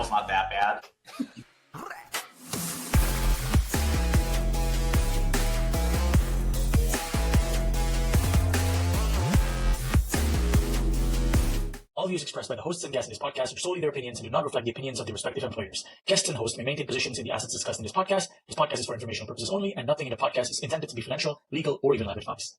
was not that bad. All views expressed by the hosts and guests in this podcast are solely their opinions and do not reflect the opinions of their respective employers. Guests and hosts may maintain positions in the assets discussed in this podcast. This podcast is for informational purposes only, and nothing in the podcast is intended to be financial, legal, or even life advice.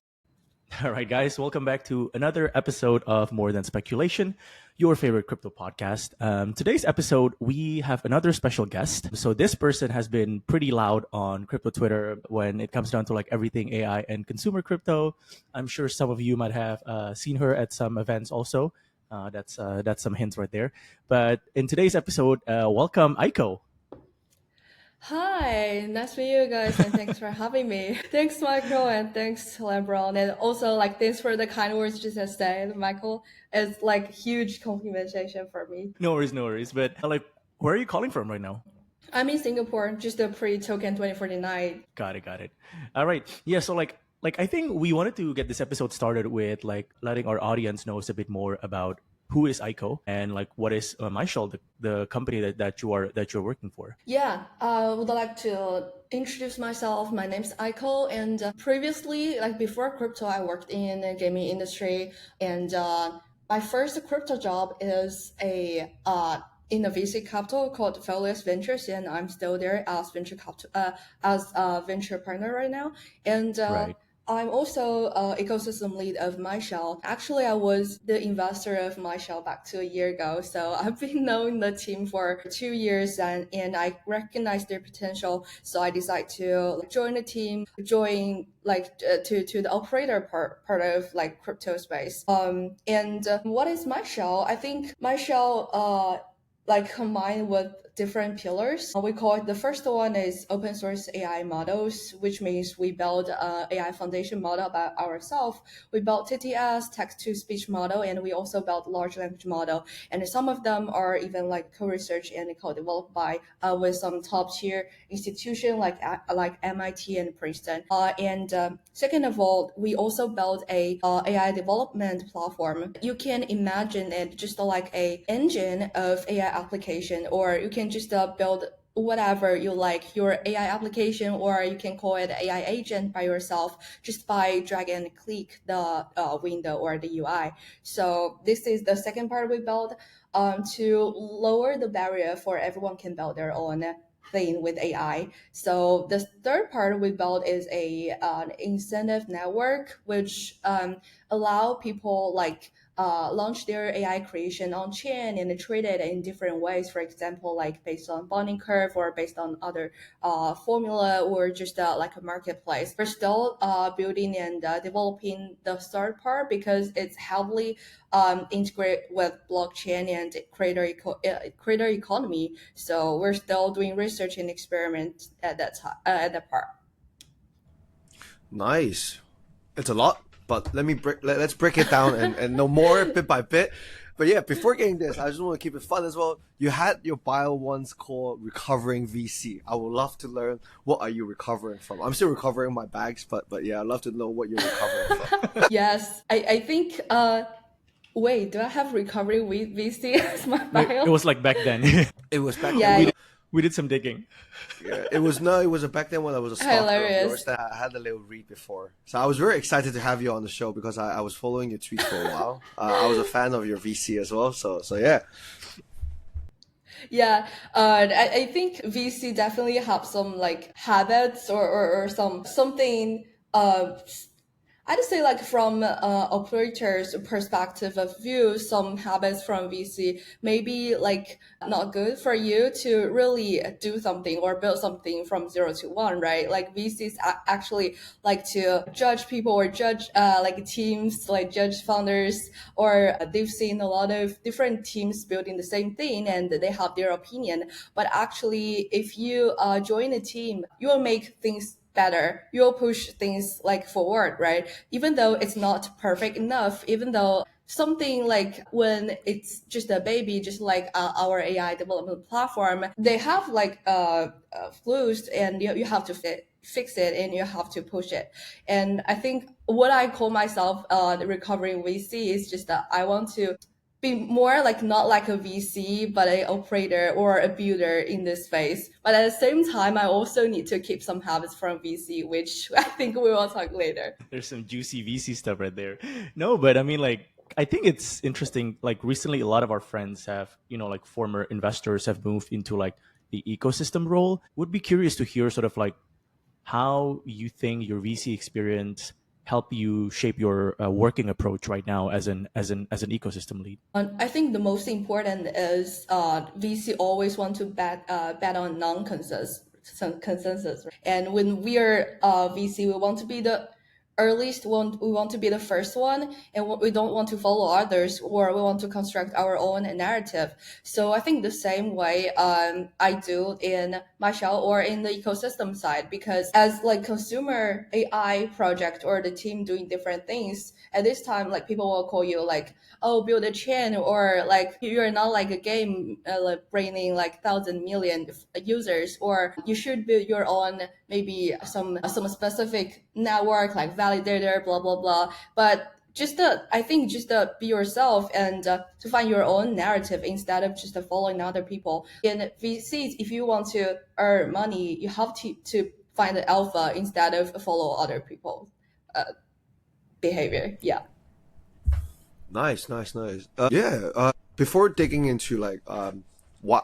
All right, guys, welcome back to another episode of More Than Speculation, your favorite crypto podcast. Today's episode, we have another special guest. So this person has been pretty loud on crypto Twitter when it comes down to like everything AI and consumer crypto. I'm sure some of you might have seen her at some events also. That's some hints right there. But in today's episode, welcome Aiko. Hi, nice to meet you guys, and thanks for having me. Thanks, Michael, and thanks, Lebron, and also thanks for the kind words you just said, Michael. It's huge complimentation for me. No worries. But where are you calling from right now? I'm in Singapore, just a pre-token 2049. Got it. All right. Yeah. So I think we wanted to get this episode started with letting our audience know a bit more about who is Aiko and what is MyShell, the company that you're working for. Yeah, I would like to introduce myself. My name is Aiko, and previously, before crypto, I worked in the gaming industry, and my first crypto job is in a VC capital called Folius Ventures, and I'm still there as venture capital as a venture partner right now. And Right. I'm also ecosystem lead of MyShell. Actually, I was the investor of MyShell back to a year ago. So I've been knowing the team for 2 years, and I recognize their potential. So I decided to join the team, to the operator part of crypto space. And what is MyShell? I think MyShell combined with different pillars. We call it, the first one is open source AI models, which means we build AI foundation model by ourselves. We built TTS, text to speech model, and we also built large language model. And some of them are even co-research and co-developed by with some top tier institution like MIT and Princeton. And second of all, we also built a AI development platform. You can imagine it just like a engine of AI application, or you can just build whatever you like, your AI application, or you can call it AI agent by yourself just by drag and click the window or the UI. So this is the second part we built to lower the barrier for everyone can build their own thing with AI. So the third part we built is an incentive network, which allow people launch their AI creation on chain and trade it in different ways. For example, based on bonding curve or based on other formula, or just like a marketplace. We're still building and developing the third part because it's heavily integrated with blockchain and creator economy. So we're still doing research and experiment at that part. Nice. It's a lot, but let's break it down and know more bit by bit. But yeah, before getting this, I just want to keep it fun as well. You had your bio once called Recovering VC. I would love to learn, what are you recovering from? I'm still recovering my bags, but yeah, I'd love to know what you're recovering from. Yes, I think wait, do I have Recovery with VC as my bio? It was back then. It was back Yeah. then. We did some digging. Yeah, it was back then when I was a stalker of yours that I had a little read before. So I was very excited to have you on the show because I was following your tweets for a while. I was a fan of your VC as well. So yeah. Yeah, I think VC definitely have some habits or something. I'd say from operators' perspective of view, some habits from VC may be not good for you to really do something or build something from 0 to 1, right? VCs actually like to judge people or judge teams, judge founders, or they've seen a lot of different teams building the same thing and they have their opinion. But actually, if you join a team, you will make things better. You'll push things forward, right? Even though it's not perfect enough, even though something when it's just a baby, just our AI development platform, they have flaws and you have to fix it and you have to push it. And I think what I call myself the recovering VC is just that I want to be more like not like a VC, but a operator or a builder in this space. But at the same time, I also need to keep some habits from VC, which I think we will talk later. There's some juicy VC stuff right there. No, but I mean, like, I think it's interesting. Like, recently, a lot of our friends have, like, former investors have moved into like the ecosystem role. Would be curious to hear sort of like how you think your VC experience help you shape your working approach right now as an ecosystem lead. I think the most important is VC always want to bet on consensus. And when we are VC, we want to be the earliest one. We want to be the first one, and we don't want to follow others, or we want to construct our own narrative. So I think the same way I do in MyShell or in the ecosystem side, because as like consumer AI project or the team doing different things, at this time, like people will call you like, oh, build a chain, or like you're not like a game like bringing like 1,000 million users, or you should build your own maybe some specific network like validator, blah blah blah. But I think be yourself and to find your own narrative instead of just following other people. In VCs, if you want to earn money, you have to find the alpha instead of follow other people's behavior. Yeah. Nice. Before digging into like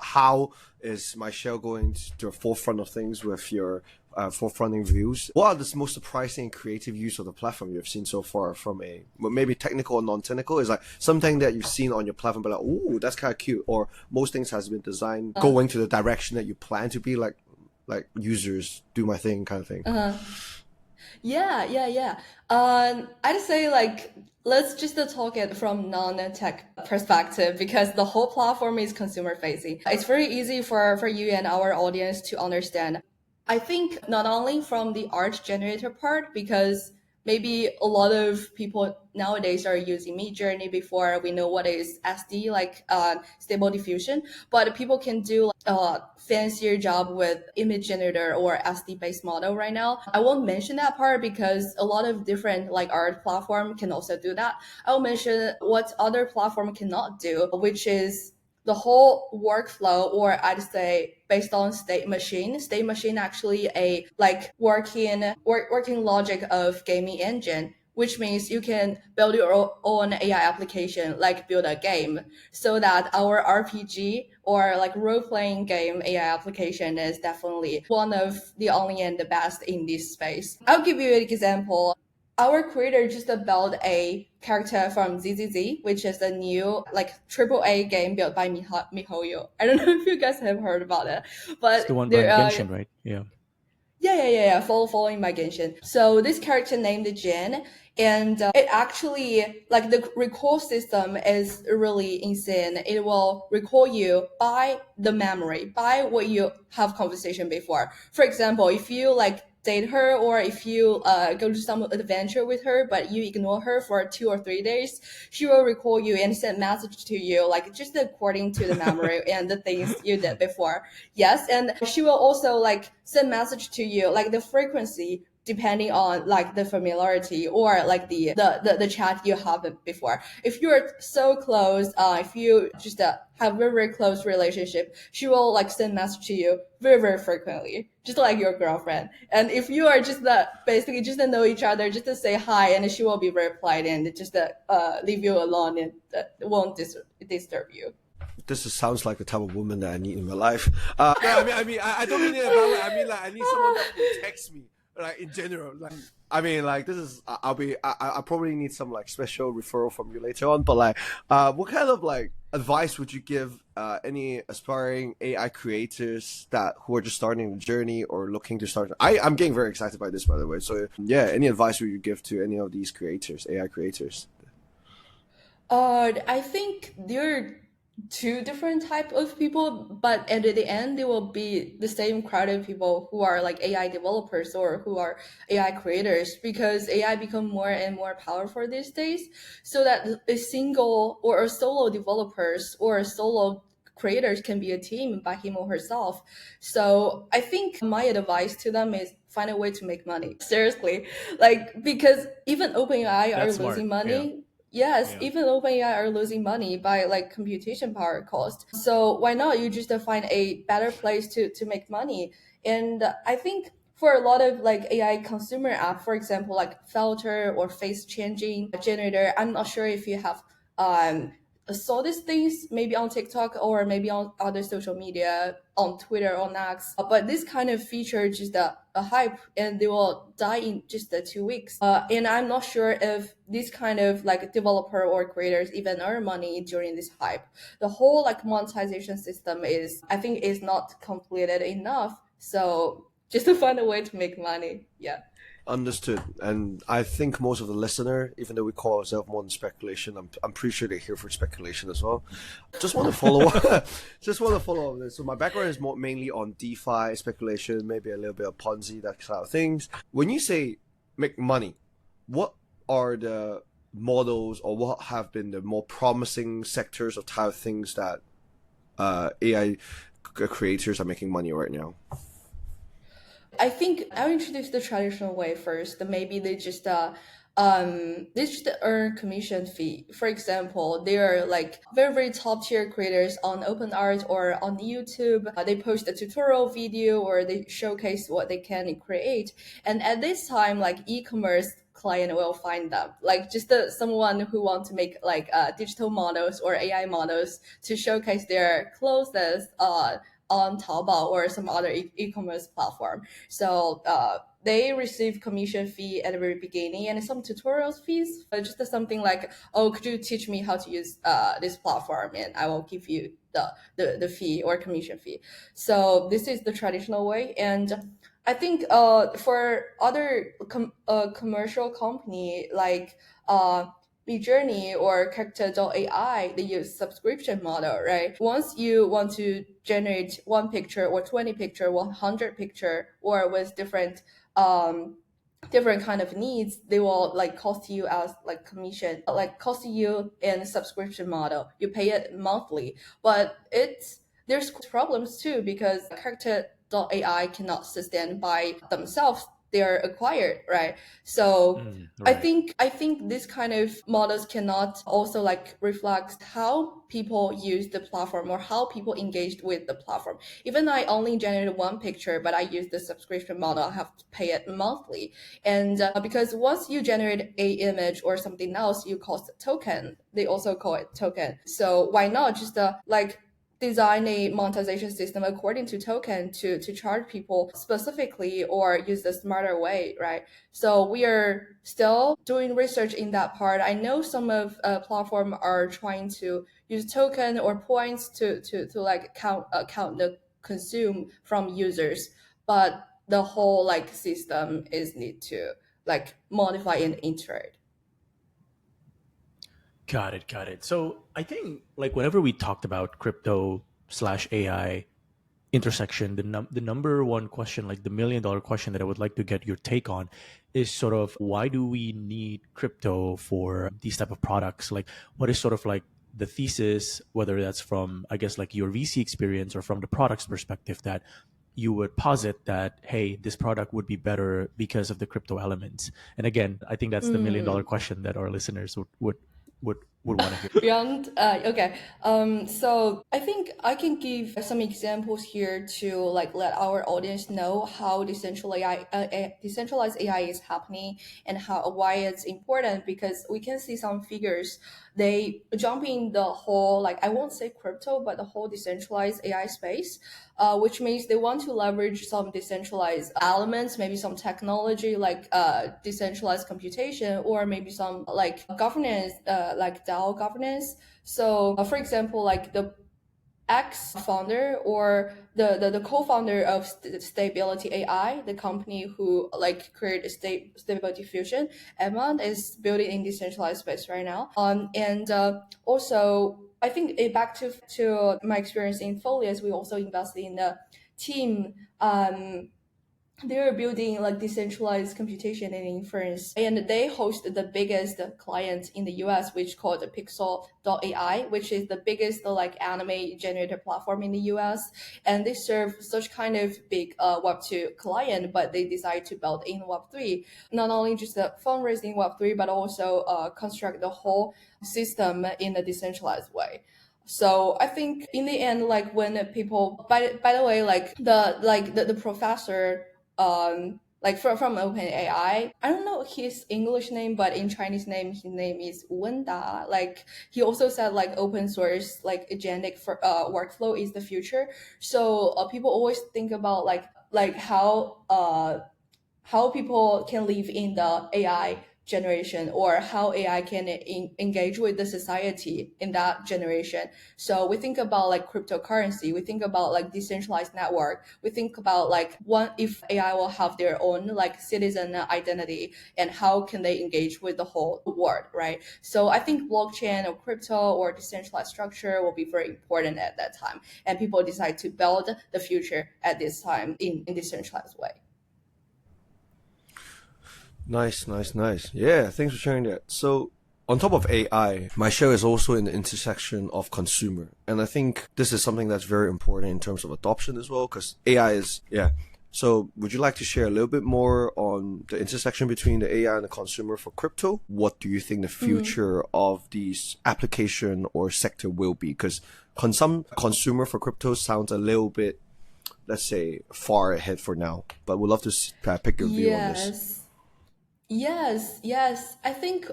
how is MyShell going to the forefront of things with your forefronting views? What are the most surprising and creative use of the platform you've seen so far from maybe technical or non-technical? Is like something that you've seen on your platform, but like, ooh, that's kind of cute, or most things has been designed going to the direction that you plan to be, like users do my thing kind of thing. Yeah. I'd say like let's just talk it from non-tech perspective, because the whole platform is consumer facing. It's very easy for you and our audience to understand. I think not only from the art generator part, because maybe a lot of people nowadays are using Midjourney before we know what is SD, like stable diffusion, but people can do a fancier job with image generator or SD based model right now. I won't mention that part because a lot of different like art platform can also do that. I'll mention what other platform cannot do, which is the whole workflow, or I'd say based on state machine. State machine actually a like working logic of gaming engine, which means you can build your own AI application, like build a game, so that our RPG or like role-playing game AI application is definitely one of the only and the best in this space. I'll give you an example. Our creator just built a character from ZZZ, which is a new like AAA game built by MiHoYo. I don't know if you guys have heard about it, but It's the one by Genshin, right? Yeah. Yeah. Following my Genshin. So this character named Jin, and it actually like the recall system is really insane. It will recall you by the memory, by what you have conversation before. For example, if you like date her, or if you go to some adventure with her but you ignore her for 2 or 3 days, she will recall you and send message to you like just according to the memory and the things you did before. Yes, and she will also like send message to you like the frequency depending on like the familiarity or like the chat you have before. If you're so close, if you just have very close relationship, she will like send message to you very frequently, just like your girlfriend. And if you are just basically just to know each other, just to say hi, and she will be very polite and just leave you alone and won't disturb you. This sounds like the type of woman that I need in my life. No, I don't mean it about like, I mean like I need someone that will text me, like in general. Like I mean like this is I probably need some like special referral from you later on. But like, what kind of like advice would you give any aspiring AI creators who are just starting the journey or looking to start? I'm getting very excited by this, by the way. So yeah, any advice would you give to any of these creators, AI creators? I think there are two different type of people, but at the end they will be the same crowd of people who are like AI developers or who are AI creators, because AI become more and more powerful these days, so that a single or a solo developers or a solo creators can be a team by him or herself. So I think my advice to them is find a way to make money. Seriously, like because even OpenAI are That's smart. losing money. Yes, Yeah. even OpenAI are losing money by like computation power cost. So why not you just find a better place to make money? And I think for a lot of like AI consumer app, for example, like filter or face changing generator, I'm not sure if you have um saw these things maybe on TikTok or maybe on other social media, on Twitter or X. But this kind of feature is just a hype and they will die in just 2 weeks. And I'm not sure if this kind of like developer or creators even earn money during this hype. The whole like monetization system is, I think, is not completed enough. So just to find a way to make money. Yeah. Understood. And I think most of the listener, even though we call ourselves more than speculation, I'm pretty sure they're here for speculation as well. Just want to follow up. Just want to follow up this. So my background is more mainly on DeFi speculation, maybe a little bit of Ponzi, that kind of things. When you say make money, what are the models or what have been the more promising sectors of type of things that AI creators are making money right now? I think I'll introduce the traditional way first. Maybe they just earn commission fee. For example, they are like very very top tier creators on OpenArt or on YouTube. They post a tutorial video or they showcase what they can create. And at this time, like e-commerce client will find them, like just someone who want to make like digital models or AI models to showcase their clothes on Taobao or some other e-commerce platform. So they receive commission fee at the very beginning and some tutorials fees, but just something like, oh, could you teach me how to use this platform, and I will give you the fee or commission fee. So this is the traditional way. And I think for other commercial company like Midjourney or Character.ai, they use subscription model, right? Once you want to generate one picture or 20 picture, 100 picture, or with different kind of needs, they will like cost you as like commission, like cost you in subscription model. You pay it monthly, but there's problems too because Character.ai cannot sustain by themselves. They're acquired, right? So Right. I think this kind of models cannot also like reflect how people use the platform or how people engaged with the platform. Even I only generated one picture, but I use the subscription model, I have to pay it monthly. And because once you generate a image or something else, you cost a token. They also call it token. So why not just like design a monetization system according to token to charge people specifically or use the smarter way, right? So we are still doing research in that part. I know some of platform are trying to use token or points to like count the consume from users, but the whole like system is need to like modify and iterate. Got it. Got it. So I think like whenever we talked about crypto slash AI intersection, the number one question, like the $1 million question that I would like to get your take on, is sort of why do we need crypto for these type of products? Like, what is sort of like the thesis, whether that's from I guess like your VC experience or from the product's perspective, that you would posit that hey, this product would be better because of the crypto elements. And again, I think that's the $1 million question that our listeners would want to hear. Beyond, okay. So I think I can give some examples here to like let our audience know how decentralized AI is happening and how why it's important, because we can see some figures. They jump in the whole, like I won't say crypto, but the whole decentralized AI space, which means they want to leverage some decentralized elements, maybe some technology like decentralized computation, or maybe some like governance, like DAO governance. So, for example, like the ex-founder or the co-founder of Stability AI, the company who like created Stability Fusion, Emma is building in decentralized space right now. And also, I think back to my experience in Folius, we also invested in the team they're building like decentralized computation and inference, and they host the biggest client in the US, which called Pixel.ai, which is the biggest like anime generator platform in the US. And they serve such kind of big Web2 client, but they decide to build in Web3, not only just the fundraising Web3, but also construct the whole system in a decentralized way. So I think in the end, like when people, by the way, like the professor like from OpenAI. I don't know his English name, but in Chinese name, his name is Wenda. Like he also said like open source, like agentic for workflow is the future. So people always think about like how people can live in the AI generation, or how AI can engage with the society in that generation. So we think about like cryptocurrency, we think about like decentralized network, we think about like what if AI will have their own like citizen identity, and how can they engage with the whole world, right? So I think blockchain or crypto or decentralized structure will be very important at that time, and people decide to build the future at this time in decentralized way. Nice, nice, nice. Yeah, thanks for sharing that. So, on top of AI, MyShell is also in the intersection of consumer. And I think this is something that's very important in terms of adoption as well, because AI is, yeah. So, would you like to share a little bit more on the intersection between the AI and the consumer for crypto? What do you think the future of these application or sector will be? Because consumer for crypto sounds a little bit, let's say, far ahead for now. But we'd love to pick your view on this. Yes. I think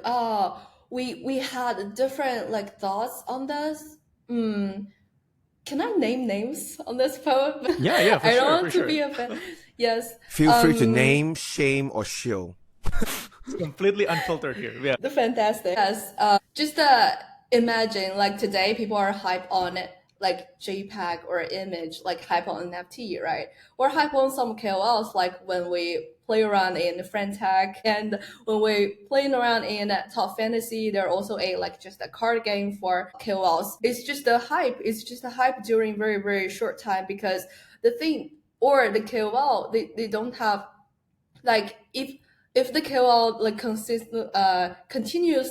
we had different like thoughts on this. Can I name names on this poem? Yeah, for I don't sure, want for to sure. be a fan. Yes. Feel free to name, shame, or shill. It's completely unfiltered here. Yeah. The fantastic. Yes. Just imagine like today people are hype on like JPEG or image, like hype on NFT, right? Or hype on some KOLs, like when we play around in Friend Tech, and when we playing around in Top Fantasy, there are also a like just a card game for KOLs. It's just a hype. It's just a hype during very, very short time, because the thing or the KOL, they don't have like if the KOL like continues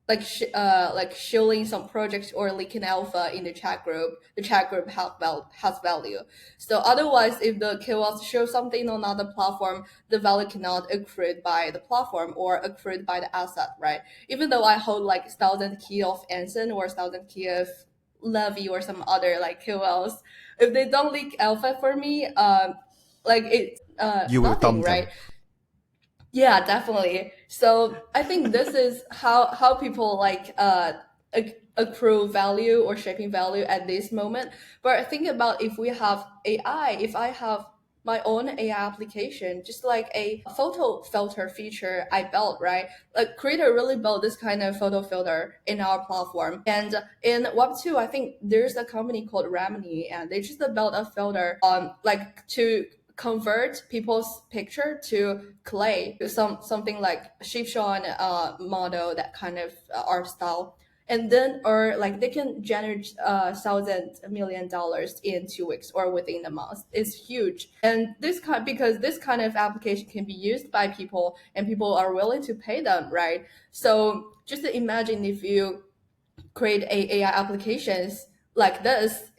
like showing some projects or leaking alpha in the chat group has value. So otherwise, if the KOLs show something on another platform, the value cannot accrued by the platform or accrued by the asset, right? Even though I hold like 1,000 key of Anson or 1,000 key of Levy or some other like KOLs, if they don't leak alpha for me, like it You will nothing, dump them. right? Yeah, definitely. So I think this is how people like accrue value or shaping value at this moment. But think about if we have AI, if I have my own AI application, just like a photo filter feature I built, right? Like creator really built this kind of photo filter in our platform. And in Web2, I think there's a company called Remini, and they just built a filter like to convert people's picture to clay, something like Shipshon model, that kind of art style, and then or like they can generate $1,000 million in 2 weeks or within a month. It's huge, and because this kind of application can be used by people, and people are willing to pay them, right? So just imagine if you create AI applications like this,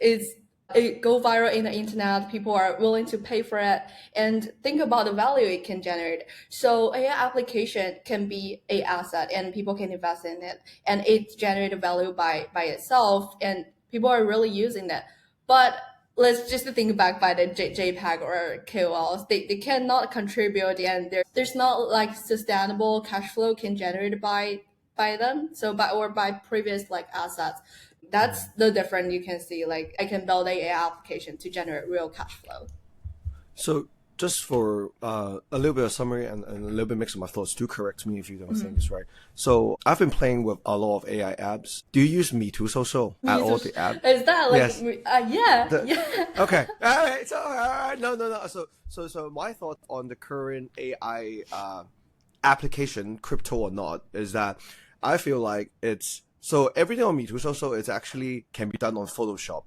it go viral in the internet, people are willing to pay for it, and think about the value it can generate. So AI application can be a asset, and people can invest in it, and it generates value by itself, and people are really using it. But let's just think back by the JPEG or KOLs, they cannot contribute, and there's not like sustainable cash flow can generate by them, so by previous like assets. That's the difference you can see. Like I can build a AI application to generate real cash flow. So just for a little bit of summary and a little bit mix of my thoughts, do correct me if you don't think it's right. So I've been playing with a lot of AI apps. Do you use MeToo at all, the app? Is that like Yes. yeah. Okay. All right. So all right. No. So my thought on the current AI application, crypto or not, is that I feel like so everything on MeToo is actually can be done on Photoshop,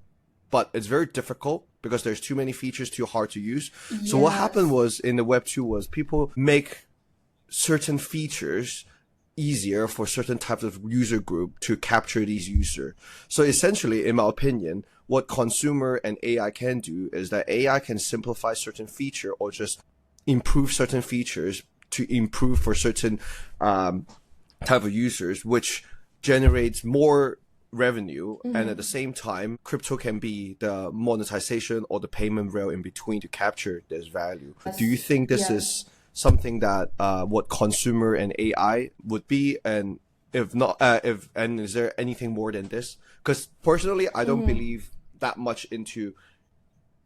but it's very difficult because there's too many features, too hard to use. So what happened was in the Web 2 was people make certain features easier for certain types of user group to capture these users. So essentially, in my opinion, what consumer and AI can do is that AI can simplify certain feature or just improve certain features to improve for certain type of users, which generates more revenue. And at the same time, crypto can be the monetization or the payment rail in between to capture this value. Do you think this is something that what consumer and AI would be? And if not, and is there anything more than this? Because personally, I don't believe that much into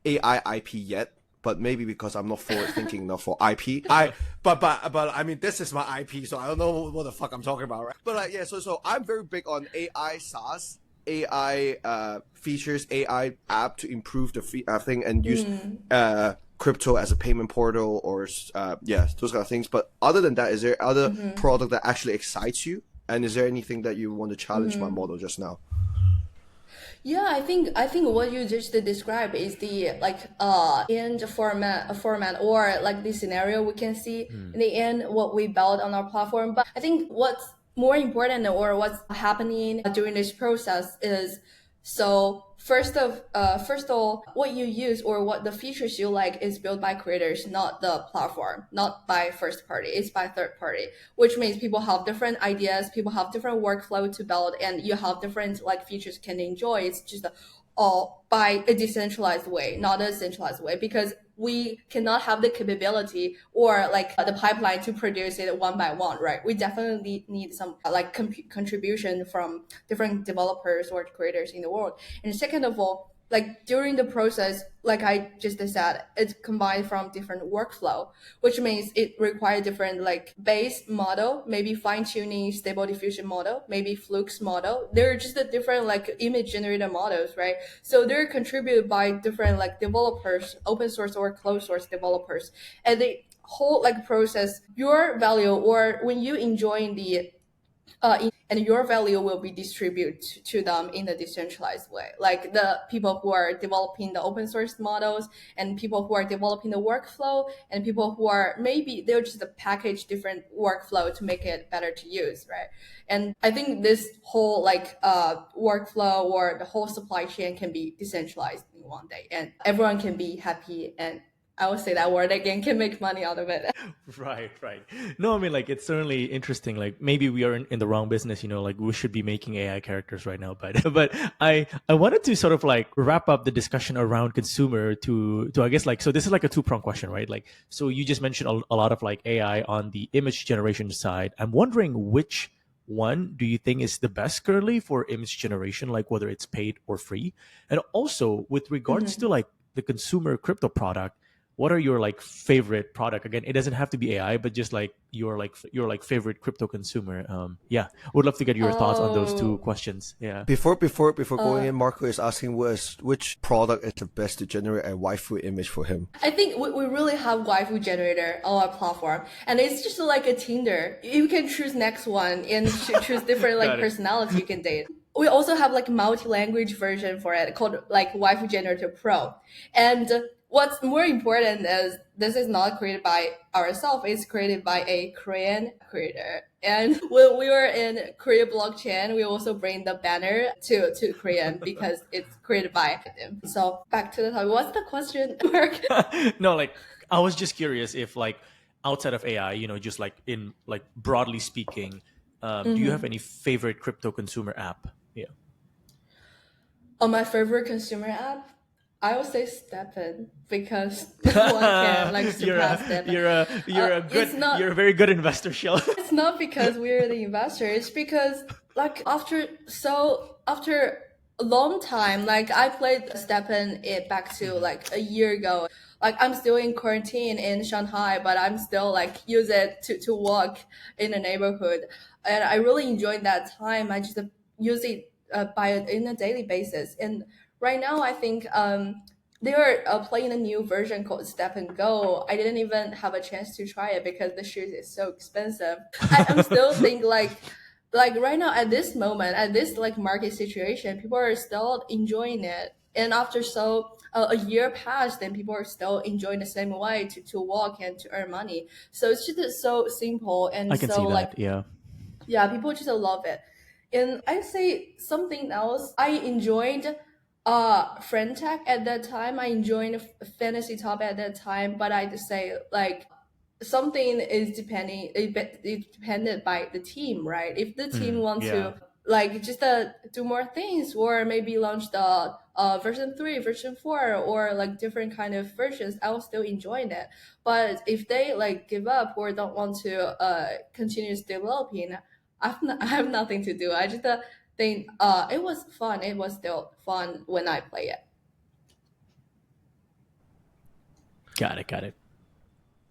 AI IP yet. But maybe because I'm not forward thinking enough for IP. But I mean, this is my IP, so I don't know what the fuck I'm talking about, right? But yeah, so I'm very big on AI SaaS, AI features, AI app to improve the thing and use crypto as a payment portal or those kind of things. But other than that, is there other product that actually excites you? And is there anything that you want to challenge my model just now? Yeah, I think what you just described is the end format or like the scenario we can see in the end what we build on our platform. But I think what's more important or what's happening during this process is, so first of all, what you use or what the features you like is built by creators, not the platform, not by first party. It's by third party, which means people have different ideas, people have different workflow to build, and you have different like features can enjoy. It's just all by a decentralized way, not a centralized way, because we cannot have the capability or like the pipeline to produce it one by one, right? We definitely need some like contribution from different developers or creators in the world. And second of all, like during the process, like I just said, it's combined from different workflow, which means it requires different like base model, maybe fine tuning, stable diffusion model, maybe flux model. They're just the different like image generator models, right? So they're contributed by different like developers, open source or closed source developers. And the whole like process, your value or when you enjoy the and your value will be distributed to them in a decentralized way. Like the people who are developing the open source models and people who are developing the workflow and people who are maybe they'll just package different workflow to make it better to use, right? And I think this whole like workflow or the whole supply chain can be decentralized in one day and everyone can be happy, and I will say that word again, can make money out of it. Right. No, I mean, like, it's certainly interesting. Like, maybe we are in the wrong business, like we should be making AI characters right now. But but I wanted to sort of like wrap up the discussion around consumer to I guess like, so this is like a two-pronged question, right? Like, so you just mentioned a lot of like AI on the image generation side. I'm wondering which one do you think is the best currently for image generation, like whether it's paid or free? And also with regards to like the consumer crypto product, what are your like favorite product? Again, it doesn't have to be AI, but just like your favorite crypto consumer. Would love to get your thoughts on those two questions. Yeah. Before going in, Marco is asking which product is the best to generate a waifu image for him. I think we really have waifu generator on our platform, and it's just like a Tinder. You can choose next one and choose different like personality you can date. We also have like multi-language version for it called like Waifu Generator Pro. And what's more important is this is not created by ourselves, it's created by a Korean creator. And when we were in Korea blockchain, we also bring the banner to Korean because it's created by them. So back to the topic. What's the question, Mark? No, like I was just curious if like outside of AI, just like in like broadly speaking, do you have any favorite crypto consumer app? Yeah. Oh, my favorite consumer app? I would say Steppen because no one can like surpass Steppen. You're a very good investor, Shell. It's not because we're the investor. It's because like after a long time, like I played Steppen it back to like a year ago. Like I'm still in quarantine in Shanghai, but I'm still like use it to walk in the neighborhood, and I really enjoyed that time. I just use it in a daily basis. And right now, I think they are playing a new version called Step and Go. I didn't even have a chance to try it because the shoes is so expensive. I'm still think like right now at this moment, at this like market situation, people are still enjoying it. And after a year passed, then people are still enjoying the same way to work and to earn money. So it's just so simple I and can so see like that. Yeah. yeah, people just love it. And I say something else. I enjoyed friend tech at that time. I enjoyed fantasy top at that time, but I'd say like something is it dependent by the team, right? If the team want Yeah. to like just do more things or maybe launch the version 3, version 4, or like different kind of versions, I will still enjoy that. But if they like give up or don't want to continue developing, I have nothing to do. I just think it was fun. It was still fun when I play it. Got it. Got it.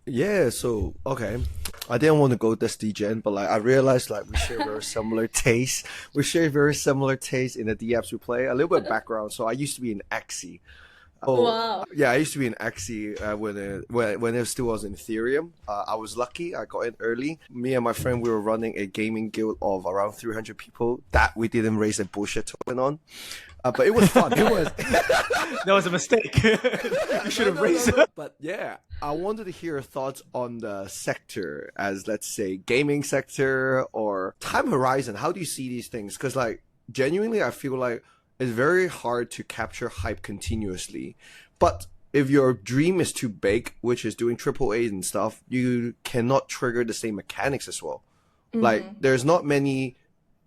Yeah, so okay. I didn't want to go this degen, but like I realized like we share very similar tastes. We share very similar tastes in the DApps we play. A little bit of background. So I used to be in Axie. Oh Wow. yeah, I used to be in Axie when it still was in Ethereum. I was lucky. I got in early. Me and my friend we were running a gaming guild of around 300 people that we didn't raise a bullshit token on. But it was fun. It was. That was a mistake. You should have raised it. But yeah, I wanted to hear your thoughts on the sector as, let's say, gaming sector or time horizon. How do you see these things? Because like genuinely, I feel like it's very hard to capture hype continuously. But if your dream is too big, which is doing triple A's and stuff, you cannot trigger the same mechanics as well. Like there's not many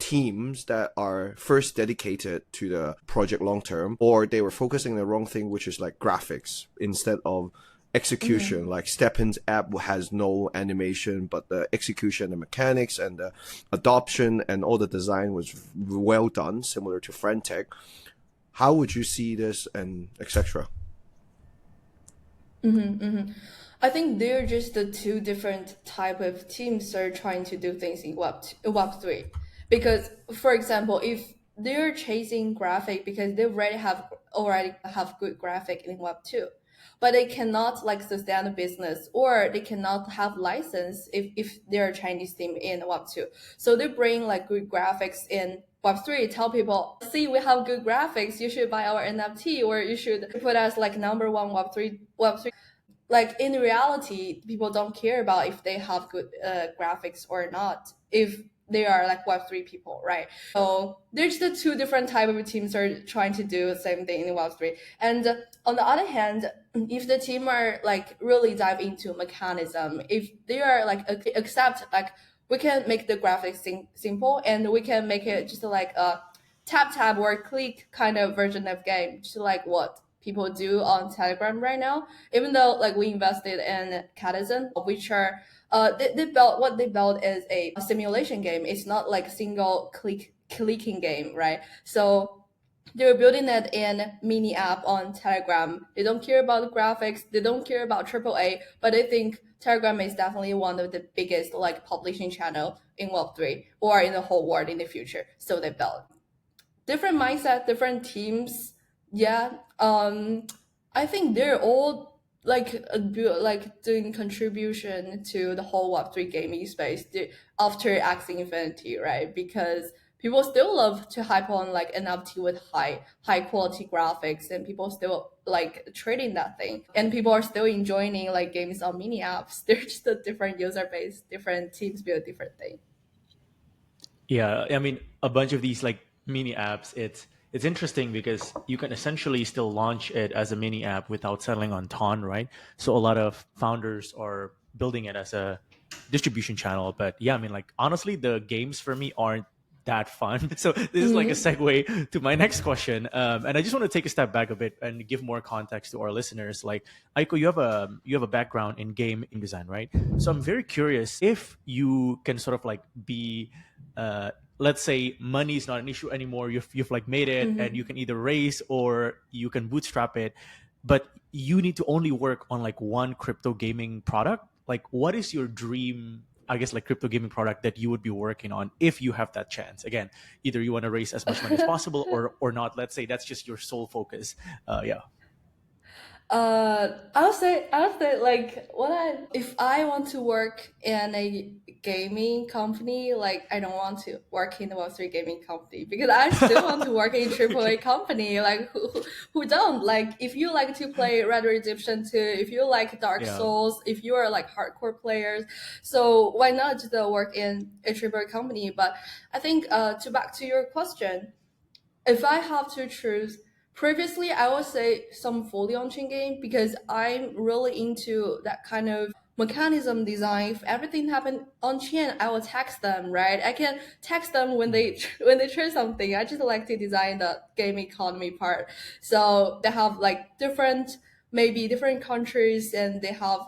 teams that are first dedicated to the project long term, or they were focusing on the wrong thing, which is like graphics instead of execution. Like Stepin's app has no animation, but the execution, the mechanics, and the adoption and all the design was well done, similar to Friendtech. How would you see this, and etc.? I think they're just the two different type of teams that are trying to do things in Web3. Because, for example, if they're chasing graphic because they already have good graphic in Web2, but they cannot like sustain a business or they cannot have license if they're a Chinese team in Web2. So they bring like good graphics in Web3, tell people, see, we have good graphics, you should buy our NFT or you should put us like number one Web3. Like in reality, people don't care about if they have good graphics or not if they are like Web3 people, right? So there's the two different type of teams are trying to do the same thing in Web3. And on the other hand, if the team are like really dive into mechanism, if they are like accept like we can make the graphics simple and we can make it just like a tap or click kind of version of game, just like what people do on Telegram right now. Even though like we invested in Catizen, which are what they built is a simulation game. It's not like single clicking game, right? So they're building it in mini app on Telegram. They don't care about the graphics. They don't care about AAA, but they think Telegram is definitely one of the biggest like publishing channel in Web3 or in the whole world in the future. So they built different mindset, different teams. Yeah. I think they're all like doing contribution to the whole Web3 gaming space after Axie Infinity, right? Because people still love to hype on like NFT with high quality graphics, and people still like trading that thing, and people are still enjoying like games on mini apps. They're just a different user base, different teams build different things. Yeah, I mean, a bunch of these like mini apps. It's interesting because you can essentially still launch it as a mini app without settling on ton, right? So a lot of founders are building it as a distribution channel. But yeah, I mean, like honestly, the games for me aren't that fun. So this is like a segue to my next question, and I just want to take a step back a bit and give more context to our listeners. Like, Aiko, you have a background in game design, right? So I'm very curious if you can sort of like be let's say money is not an issue anymore. You've like made it, and you can either raise or you can bootstrap it, but you need to only work on like one crypto gaming product. Like, what is your dream, I guess, like crypto gaming product that you would be working on if you have that chance? Again, either you want to raise as much money as possible or not. Let's say that's just your sole focus. Yeah. I would say like if I want to work in a gaming company, like I don't want to work in a Web3 gaming company because I still want to work in a AAA company. Like who don't? Like if you like to play Red Dead Redemption 2, if you like Dark Yeah. Souls, if you are like hardcore players, so why not just work in a AAA company? But I think to back to your question, if I have to choose, previously I would say some fully on-chain game because I'm really into that kind of mechanism design. If everything happened on chain, I will text them, right? I can text them when they when they try something. I just like to design the game economy part. So they have like maybe different countries, and they have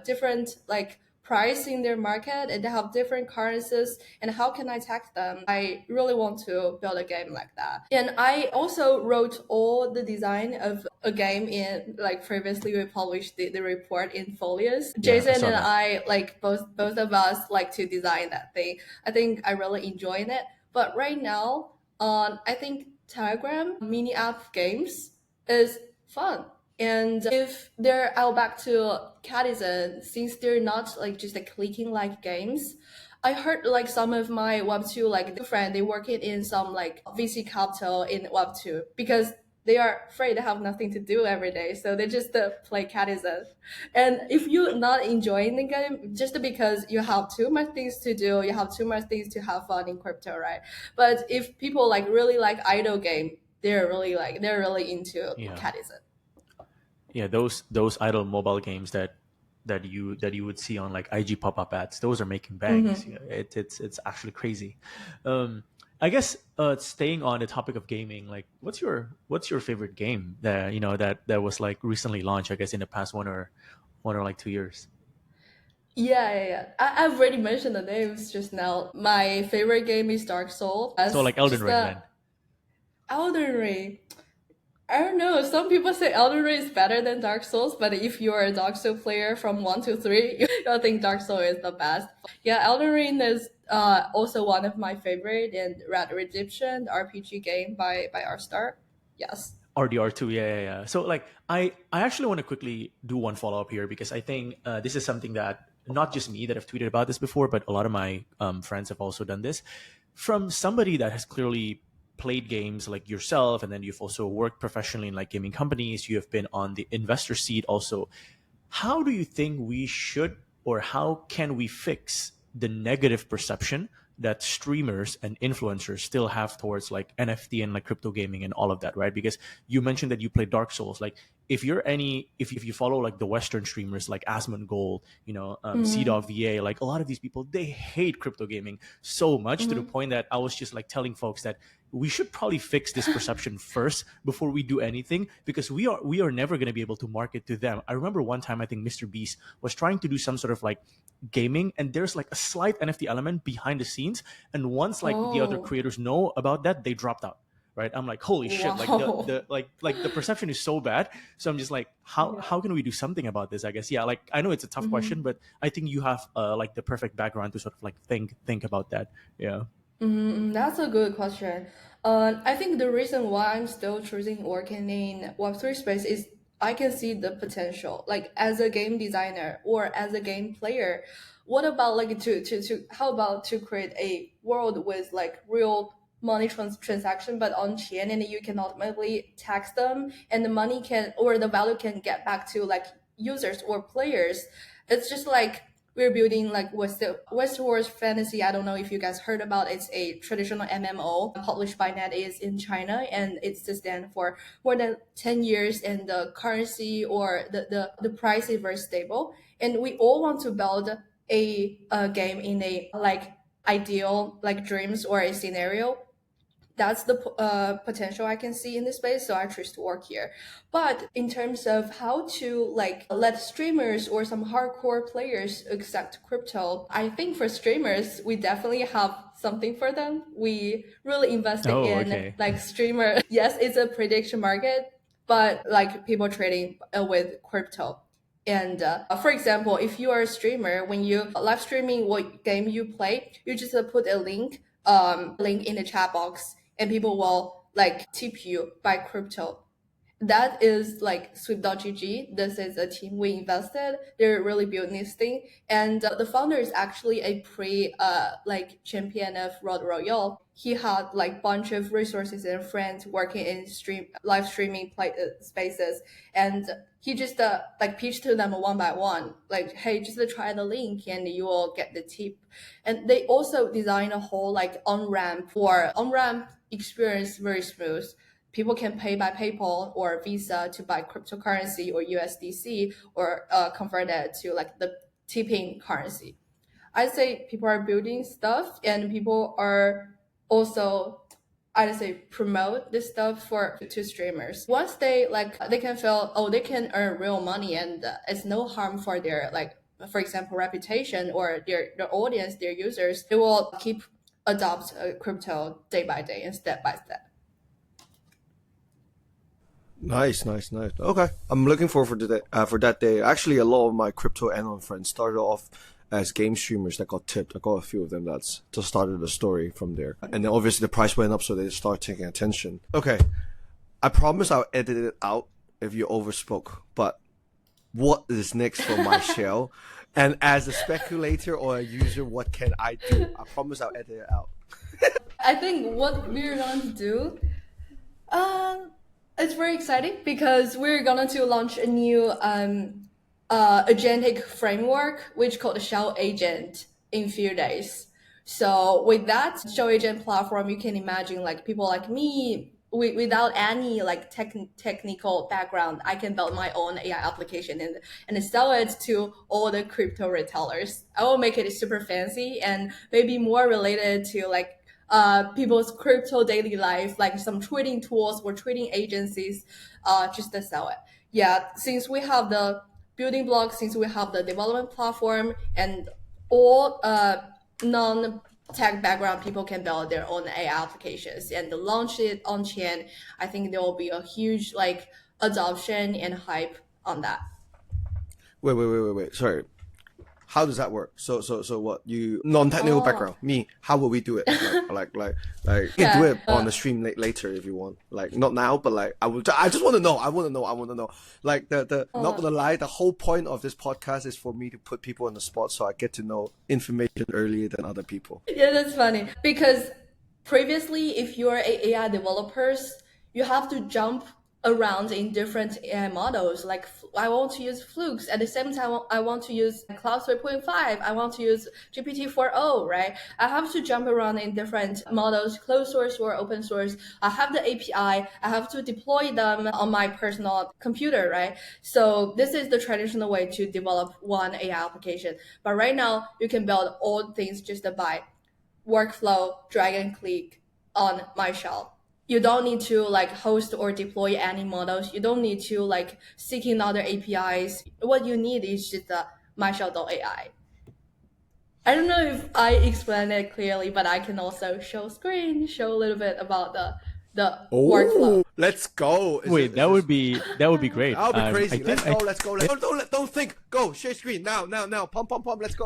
different like price in their market, and they have different currencies, and how can I tax them? I really want to build a game like that. And I also wrote all the design of a game in, like previously we published the report in Folios. Yeah, I Jason saw and that. I, like both of us like to design that thing. I think I really enjoy it. But right now, I think Telegram mini app games is fun. And if they're out back to Catizen, since they're not like just like clicking like games, I heard like some of my Web2 like friend, they work it in some like VC capital in Web2 because they are afraid they have nothing to do every day. So they just play Catizen. And if you're not enjoying the game, just because you have too much things to do, you have too much things to have fun in crypto, right? But if people like really like idle game, they're really into Yeah. Catizen. Yeah, those idle mobile games that you would see on like IG pop-up ads, those are making banks. Mm-hmm. Yeah, it's actually crazy. Um, I guess staying on the topic of gaming, like what's your favorite game that that was like recently launched? I guess in the past one or like 2 years. Yeah. I've already mentioned the names just now. My favorite game is Dark Souls. So As like Elden just Ring the then. Elden Ring. I don't know. Some people say Elden Ring is better than Dark Souls, but if you are a Dark Souls player from 1 to 3, you'll think Dark Souls is the best. Yeah, Elden Ring is also one of my favorite, and Red Dead Redemption, the RPG game by Star. Yes. RDR2, yeah. So like I actually want to quickly do one follow up here because I think this is something that not just me that have tweeted about this before, but a lot of my friends have also done this. From somebody that has clearly played games like yourself, and then you've also worked professionally in like gaming companies, you have been on the investor seat also. How do you think we should, or how can we fix the negative perception that streamers and influencers still have towards like NFT and like crypto gaming and all of that, right? Because you mentioned that you play Dark Souls. Like if you follow like the Western streamers like Asmon Gold, Mm-hmm. CDOG VA, like a lot of these people, they hate crypto gaming so much to the Mm-hmm. point that I was just like telling folks that we should probably fix this perception first before we do anything, because we are never going to be able to market to them. I remember one time I think Mr. Beast was trying to do some sort of like gaming, and there's like a slight NFT element behind the scenes, and once like the other Oh, creators know about that, they dropped out. Right, I'm like, holy shit! Like the wow. like the perception is so bad. So I'm just like, how Yeah. how can we do something about this? I guess, yeah. Like I know it's a tough question, Mm-hmm. but I think you have like the perfect background to sort of like think about that. Yeah. That's a good question. I think the reason why I'm still choosing working in Web3 space is I can see the potential. Like as a game designer or as a game player, what about like to how about to create a world with like real money transaction but on chain, and you can ultimately tax them, and the money can, or the value can get back to like users or players. It's just like we're building like Westworld Fantasy. I don't know if you guys heard about it. It's a traditional MMO published by NetEase in China, and it's to stand for more than 10 years, and the currency or the price is very stable. And we all want to build a game in a like ideal like dreams or a scenario. That's the potential I can see in this space, so I choose to work here. But in terms of how to like let streamers or some hardcore players accept crypto, I think for streamers we definitely have something for them. We really invested Oh, in okay. like streamer. Yes, it's a prediction market, but like people trading with crypto. And for example, if you are a streamer, when you live streaming what game you play, you just put a link in the chat box, and people will like tip you by crypto. that is like Swift.gg. This is a team we invested. They're really building this thing. And the founder is actually a like champion of Road Royale. He had like bunch of resources and friends working in live streaming spaces. And he just like pitched to them one by one, like, hey, just try the link and you will get the tip. And they also designed a whole like on-ramp experience, very smooth. People can pay by PayPal or Visa to buy cryptocurrency or USDC or convert it to like the tipping currency. I'd say people are building stuff and people are also, I'd say, promote this stuff to streamers. Once they can feel, oh, they can earn real money and it's no harm for their, like, for example, reputation or their audience, their users, they will keep adopt crypto day by day and step by step. Nice. Okay, I'm looking forward for that day. Actually, a lot of my crypto anon friends started off as game streamers that got tipped. I got a few of them that's just started the story from there. And then obviously the price went up, so they start taking attention. Okay, I promise I'll edit it out if you overspoke. But what is next for MyShell? And as a speculator or a user, what can I do? I promise I'll edit it out. I think what we're going to do, it's very exciting because we're going to launch a new agentic framework, which called the Shell Agent, in few days. So with that Shell Agent platform, you can imagine like people like me, without any like technical background, I can build my own AI application and sell it to all the crypto retailers. I will make it super fancy and maybe more related to like people's crypto daily life, like some trading tools or trading agencies, just to sell it. Yeah, since we have the building blocks, since we have the development platform, and all non-tech background people can build their own AI applications and launch it on chain, I think there will be a huge like adoption and hype on that. Wait. Sorry. How does that work? So what, you non-technical background, me, how will we do it? Like you can do it on the stream later if you want. Like not now, but like I just want to know. I want to know. Like the not gonna lie, the whole point of this podcast is for me to put people on the spot so I get to know information earlier than other people. Yeah, that's funny because previously, if you're a AI developers, you have to jump around in different AI models. Like I want to use Flux. At the same time, I want to use Cloud 3.5. I want to use GPT 4.0, right? I have to jump around in different models, closed source or open source. I have the API. I have to deploy them on my personal computer, right? So this is the traditional way to develop one AI application. But right now, you can build all things just by workflow, drag and click on MyShell. You don't need to like host or deploy any models. You don't need to like seeking other APIs. What you need is just the MyShell.ai. I don't know if I explained it clearly, but I can also show a little bit about the workflow. Let's go. Wait, that would be great. That would be crazy. Let's go. Don't think. Go. Share screen now. Pump. Let's go.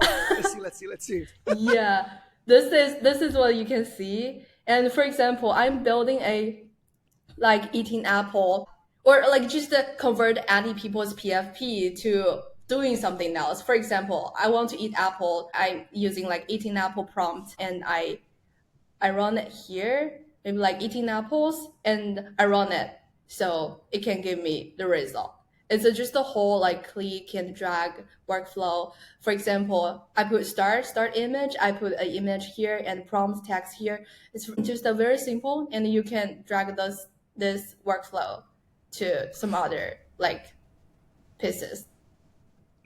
Let's see. Yeah, this is what you can see. And for example, I'm building a like eating apple, or like just to convert any people's PFP to doing something else. For example, I want to eat apple. I'm using like eating apple prompt, and I run it here, maybe like eating apples, and I run it so it can give me the result. It's just a whole like click and drag workflow. For example, I put start image, I put an image here and prompt text here. It's just a very simple, and you can drag this workflow to some other like pieces.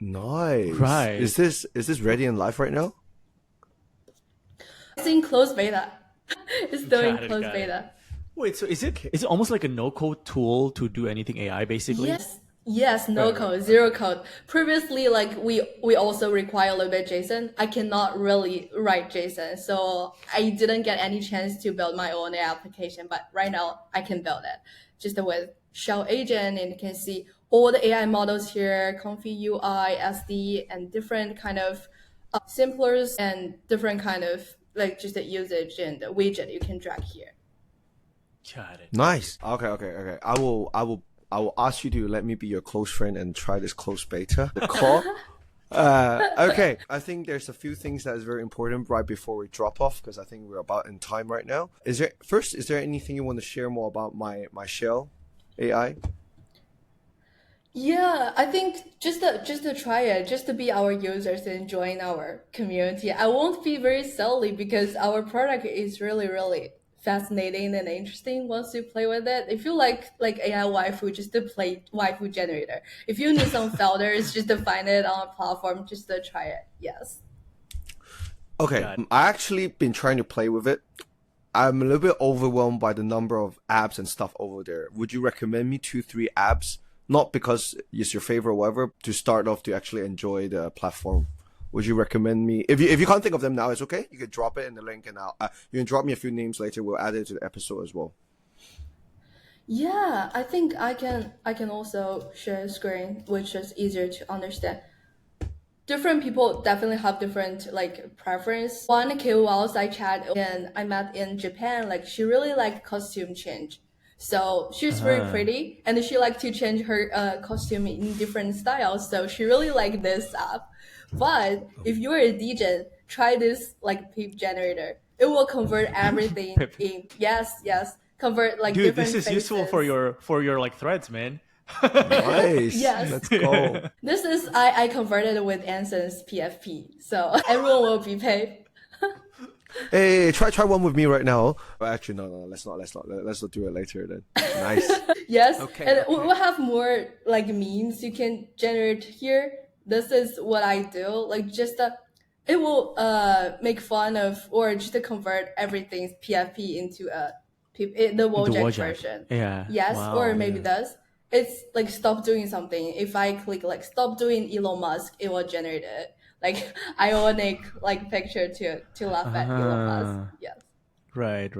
Nice. Right. Is this ready in live right now? It's in closed beta. It's still in closed beta. Wait, so is it almost like a no-code tool to do anything AI basically? Yes, no code, zero code. Previously, like we also require a little bit JSON. I cannot really write JSON, so I didn't get any chance to build my own application. But right now, I can build it just with Shell Agent, and you can see all the AI models here, Comfy UI, SD, and different kind of simplers and different kind of like just the usage and the widget you can drag here. Got it. Nice. Okay. I will I will ask you to let me be your close friend and try this close beta, the call. Okay, I think there's a few things that is very important right before we drop off because I think we're about in time right now. Is there anything you want to share more about MyShell AI? Yeah, I think just to try it, just to be our users and join our community. I won't be very silly because our product is really fascinating and interesting once you play with it. If you like AI waifu, just to play waifu generator. If you need some filters, just to find it on a platform, just to try it. Yes. Okay, I actually been trying to play with it. I'm a little bit overwhelmed by the number of apps and stuff over there. Would you recommend me 2-3 apps? Not because it's your favorite or whatever, to start off to actually enjoy the platform. Would you recommend me? If you can't think of them now, it's okay. You can drop it in the link, and you can drop me a few names later. We'll add it to the episode as well. Yeah, I think I can also share screen, which is easier to understand. Different people definitely have different like preference. One KOLs I chat and I met in Japan, like she really liked costume change. So she's very pretty and she liked to change her costume in different styles. So she really liked this app. But if you're a DJ, try this like peep generator. It will convert everything in yes, convert like Dude, different this is useful faces. for your like threads, man. Nice. Yes. Let's go. This is I converted with Anson's PFP, so everyone will be paid. Hey, try one with me right now. Actually, no, let's not do it later then. Nice. Yes, Okay, and okay. we'll have more like memes you can generate here. This is what I do. Like just it will make fun of or just to convert everything's PFP into the Wojak Wojak. version. Yeah. Yes, Wow. or maybe this. It's like stop doing something. If I click like stop doing Elon Musk, it will generate it like ionic like picture to laugh at Elon Musk. Yes. Right.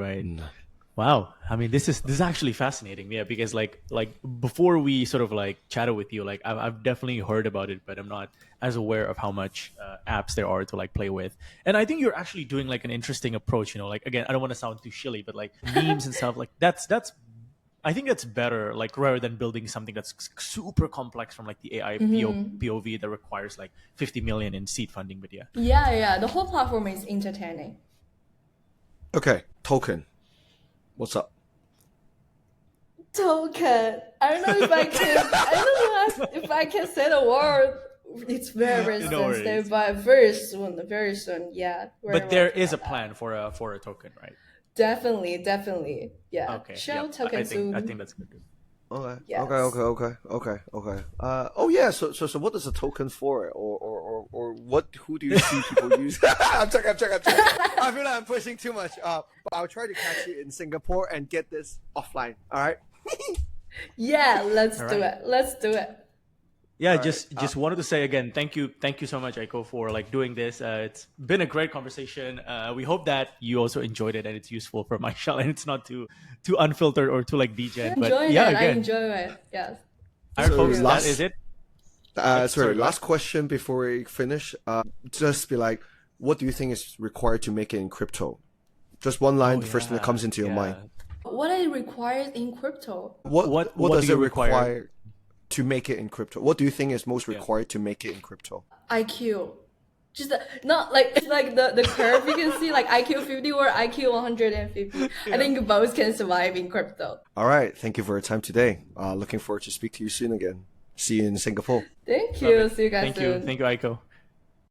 Wow. I mean, this is actually fascinating. Yeah, because like before we sort of like chatted with you, like I've definitely heard about it, but I'm not as aware of how much apps there are to like play with. And I think you're actually doing like an interesting approach. You know, like again, I don't want to sound too shilly, but like memes and stuff like that's I think that's better, like rather than building something that's super complex from like the AI POV that requires like 50 million in seed funding. But yeah. Yeah. The whole platform is entertaining. Okay, token. What's up? Token. I don't know if I can. I don't know if I can say the word. It's very No worries. sensitive, but very soon. Yeah. But there is a plan for a token, right? Definitely. Yeah. Okay. Shell Yep. token soon. I think that's good. Okay. Yes. Okay. Oh yeah. So what is a token for, or what? Who do you see people use? I'm checking. I feel like I'm pushing too much. But I'll try to catch you in Singapore and get this offline. All right. Yeah. Let's All do right. it. Let's do it. Yeah, All just wanted to say again, thank you so much, Aiko, for like doing this. It's been a great conversation. We hope that you also enjoyed it and it's useful for MyShell and it's not too unfiltered or too like DJ. But Enjoy yeah, it. I again, enjoy it. Yes. all right, So folks, that last- is it. Sorry. go Last question before we finish. Just be like, what do you think is required to make it in crypto? Just one line. The first thing that comes into your mind. What is required in crypto? What do does you it require? require to make it in crypto? What do you think is most required to make it in crypto? IQ. Just not like it's like the curve you can see like IQ 50 or IQ 150. I think both can survive in crypto. All right. Thank you for your time today. Looking forward to speak to you soon again. See you in Singapore. Thank you. Love it. See you guys soon. Thank you, Aiko.